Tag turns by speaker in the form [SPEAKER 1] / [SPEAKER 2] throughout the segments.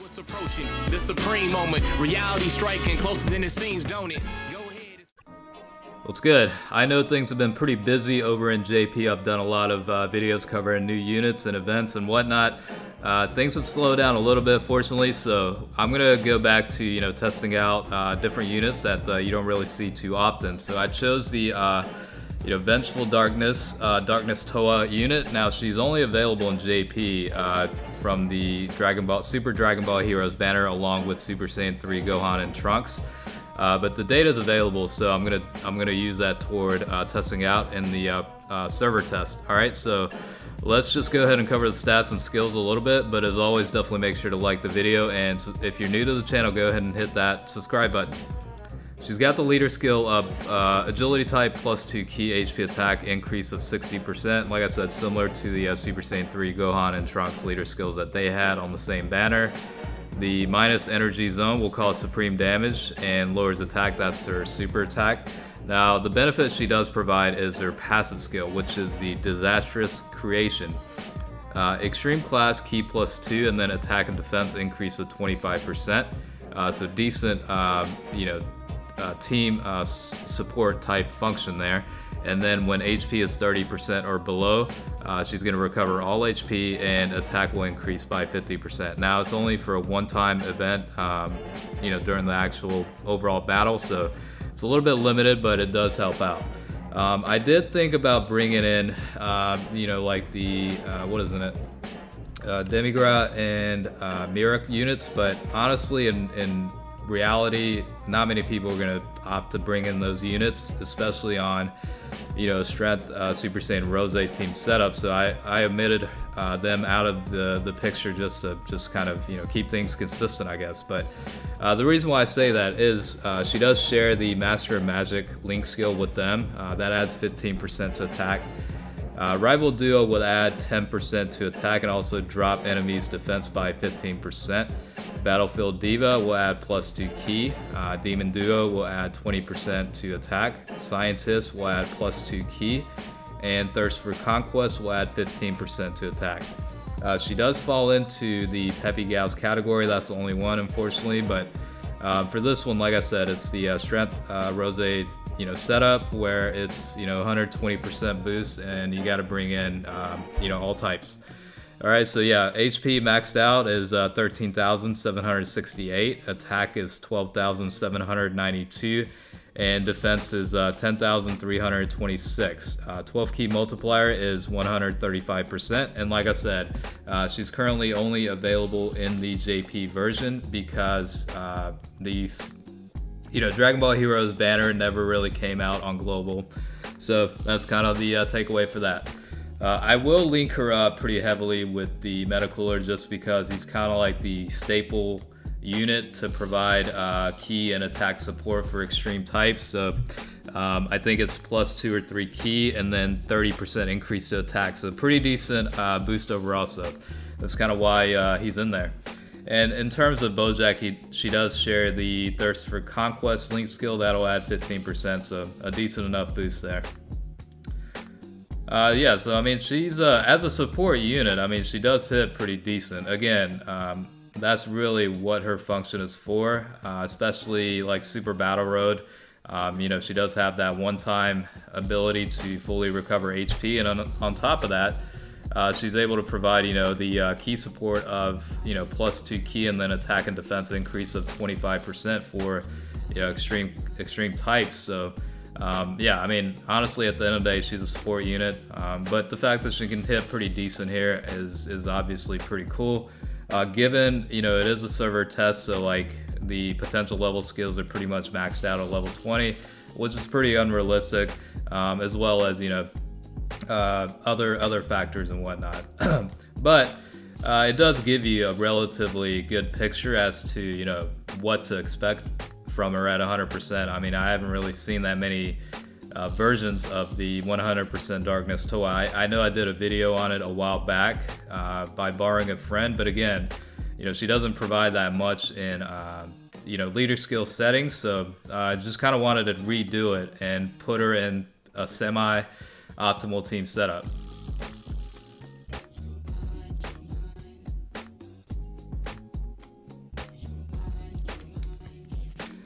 [SPEAKER 1] What's approaching the supreme moment, reality striking closer than it seems, don't it? Go ahead.
[SPEAKER 2] What's good? I know things have been pretty busy over in JP. I've done a lot of videos covering new units and events and whatnot. Things have slowed down a little bit, fortunately, so I'm gonna go back to testing out different units that you don't really see too often. So I chose the Vengeful Darkness Towa unit. Now she's only available in JP from the Super Dragon Ball Heroes banner, along with Super Saiyan 3 Gohan and Trunks. But the data is available, so I'm gonna use that toward testing out in the server test. All right, so let's just go ahead and cover the stats and skills a little bit. But as always, definitely make sure to like the video, and if you're new to the channel, go ahead and hit that subscribe button. She's got the leader skill of agility type +2 key HP attack increase of 60%. Like I said, similar to the Super Saiyan 3 Gohan and Trunks leader skills that they had on the same banner. The minus energy zone will cause supreme damage and lowers attack. That's her super attack. Now the benefit she does provide is her passive skill, which is the disastrous creation. Extreme class key +2, and then attack and defense increase of 25%. So decent, team support type function there. And then when HP is 30% or below, she's going to recover all HP and attack will increase by 50%. Now it's only for a one-time event, during the actual overall battle, so it's a little bit limited, but it does help out. I did think about bringing in, like the Demigra and Mirak units, but honestly, in reality, not many people are going to opt to bring in those units, especially on strength Super Saiyan Rose team setup. So I omitted them out of the picture just to kind of keep things consistent, I guess. But the reason why I say that is she does share the Master of Magic link skill with them. That adds 15% to attack. Rival Duo will add 10% to attack and also drop enemies' defense by 15%. Battlefield Diva will add +2 key. Demon Duo will add 20% to attack. Scientist will add +2 key. And Thirst for Conquest will add 15% to attack. She does fall into the Peppy Gals category. That's the only one, unfortunately. But for this one, like I said, it's the Strength Rose setup where it's 120% boost, and you got to bring in all types. All right, so yeah, HP maxed out is 13,768, attack is 12,792, and defense is 10,326. 12 key multiplier is 135%, and like I said, she's currently only available in the JP version because the Dragon Ball Heroes banner never really came out on global, so that's kind of the takeaway for that. I will link her up pretty heavily with the Metacooler just because he's kind of like the staple unit to provide key and attack support for extreme types. So I think it's +2 or 3 key and then 30% increase to attack. So pretty decent boost overall. So that's kind of why he's in there. And in terms of Bojack, she does share the Thirst for Conquest link skill. That'll add 15%, so a decent enough boost there. Yeah, so I mean, she's as a support unit, I mean, she does hit pretty decent. Again, that's really what her function is for, especially like Super Battle Road. She does have that one-time ability to fully recover HP, and on top of that, she's able to provide the key support of +2 key and then attack and defense increase of 25% for extreme types. So yeah, I mean, honestly, at the end of the day, she's a support unit, but the fact that she can hit pretty decent here is obviously pretty cool. Given it is a server test, so like the potential level skills are pretty much maxed out at level 20, which is pretty unrealistic, as well as other factors and whatnot. But it does give you a relatively good picture as to what to expect from her at 100%. I mean, I haven't really seen that many versions of the 100% Darkness Towa. I know I did a video on it a while back by borrowing a friend, but again, she doesn't provide that much in leader skill settings, so I just kind of wanted to redo it and put her in a semi-optimal team setup.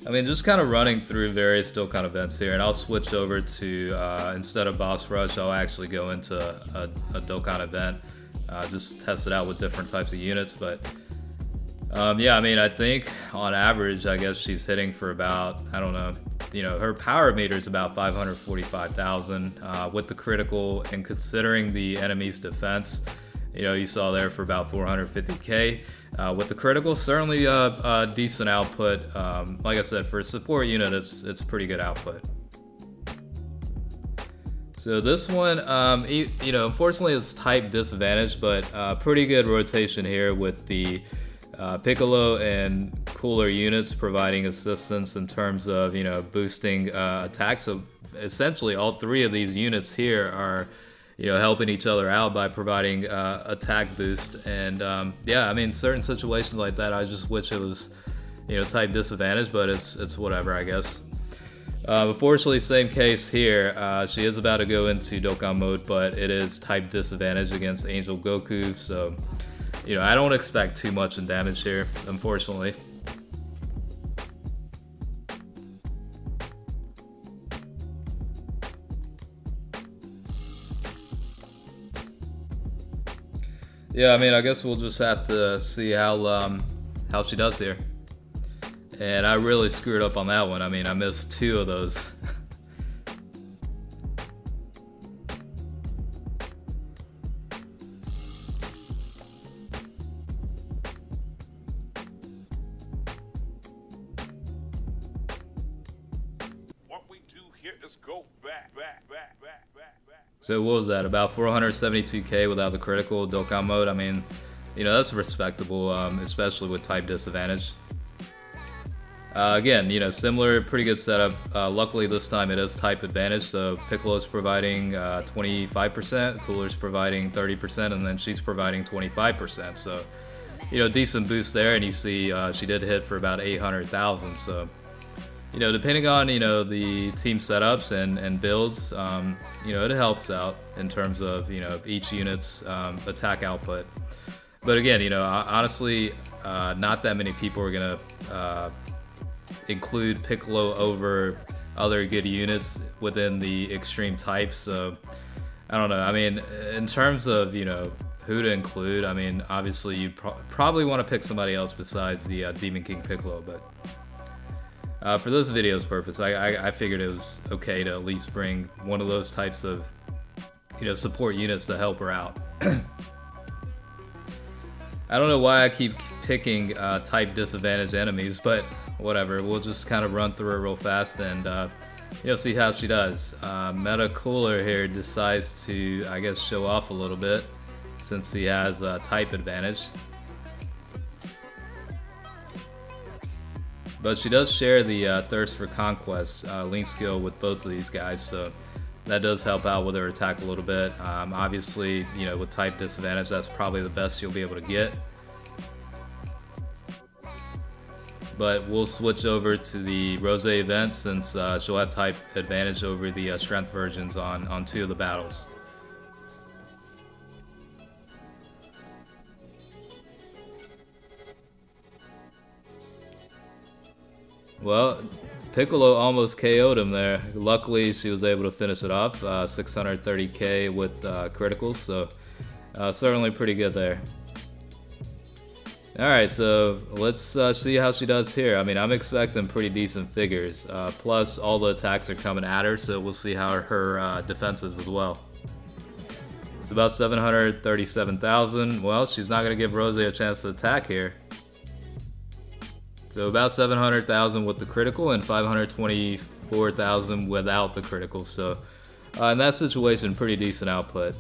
[SPEAKER 2] I mean, just kind of running through various Dokkan events here, and I'll switch over to, instead of Boss Rush, I'll actually go into a Dokkan event, just test it out with different types of units, but yeah, I mean, I think on average, I guess she's hitting for about, I don't know, you know, her power meter is about 545,000 with the critical, and considering the enemy's defense, you know, you saw there for about 450k. With the critical, certainly a decent output. Like I said, for a support unit, it's pretty good output. So this one, you know, unfortunately it's type disadvantage, but pretty good rotation here with the Piccolo and Cooler units providing assistance in terms of, you know, boosting attacks. So essentially all three of these units here are, you know, helping each other out by providing attack boost. And yeah, I mean, certain situations like that, I just wish it was, you know, type disadvantage, but it's whatever, I guess. Unfortunately, same case here. She is about to go into Dokkan mode, but it is type disadvantage against Angel Goku, so, you know, I don't expect too much in damage here, unfortunately. Yeah, I mean, I guess we'll just have to see how she does here. And I really screwed up on that one. I mean, I missed 2 of those.
[SPEAKER 3] What we do here is go back.
[SPEAKER 2] So what was that, about 472k without the critical Dokkan mode? I mean, you know, that's respectable, especially with type disadvantage. Again, you know, similar, pretty good setup. Luckily this time it is type advantage, so Piccolo's providing 25%, Cooler's providing 30%, and then she's providing 25%. So, you know, decent boost there, and you see she did hit for about 800,000. So, you know, depending on, you know, the team setups and builds, you know, it helps out in terms of, you know, each unit's attack output. But again, you know, honestly, not that many people are gonna include Piccolo over other good units within the extreme types. So I don't know. I mean, in terms of, you know, who to include, I mean, obviously you probably want to pick somebody else besides the Demon King Piccolo, but for this video's purpose, I figured it was okay to at least bring one of those types of, you know, support units to help her out. I don't know why I keep picking type disadvantaged enemies, but whatever. We'll just kind of run through it real fast and you know, see how she does. Meta Cooler here decides to, I guess, show off a little bit since he has type advantage. But she does share the Thirst for Conquest link skill with both of these guys, so that does help out with her attack a little bit. Obviously, you know, with type disadvantage, that's probably the best you'll be able to get. But we'll switch over to the Rose event since she'll have type advantage over the strength versions on 2 of the battles. Well, Piccolo almost KO'd him there. Luckily, she was able to finish it off. 630k with criticals, so certainly pretty good there. Alright, so let's see how she does here. I mean, I'm expecting pretty decent figures. Plus, all the attacks are coming at her, so we'll see how her defense is as well. It's about 737,000. Well, she's not going to give Rose a chance to attack here. So about 700,000 with the critical and 524,000 without the critical. So in that situation, pretty decent output.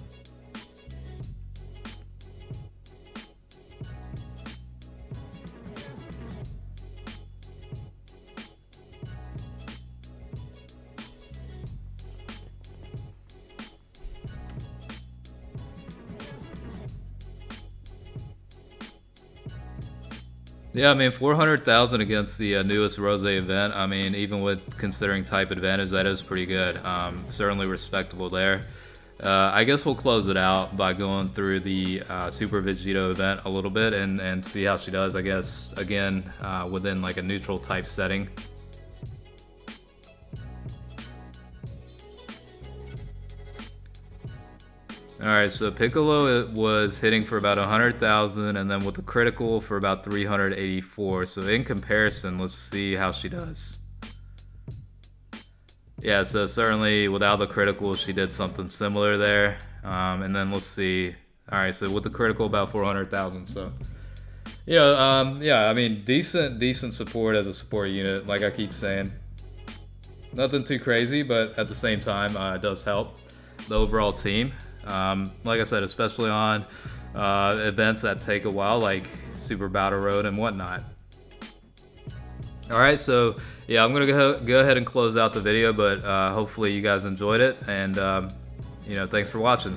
[SPEAKER 2] Yeah, I mean, 400,000 against the newest Rose event. I mean, even with considering type advantage, that is pretty good. Certainly respectable there. I guess we'll close it out by going through the Super Vegito event a little bit and see how she does, I guess, again, within like a neutral type setting. Alright, so Piccolo it was hitting for about 100,000 and then with the critical for about 384. So in comparison, let's see how she does. Yeah, so certainly without the critical, she did something similar there. And then let's see. Alright, so with the critical, about 400,000. So, yeah, I mean, decent support as a support unit, like I keep saying. Nothing too crazy, but at the same time, it does help the overall team. Like I said, especially on events that take a while, like Super Battle Road and whatnot. Alright, so yeah, I'm gonna go ahead and close out the video, but hopefully you guys enjoyed it, and thanks for watching.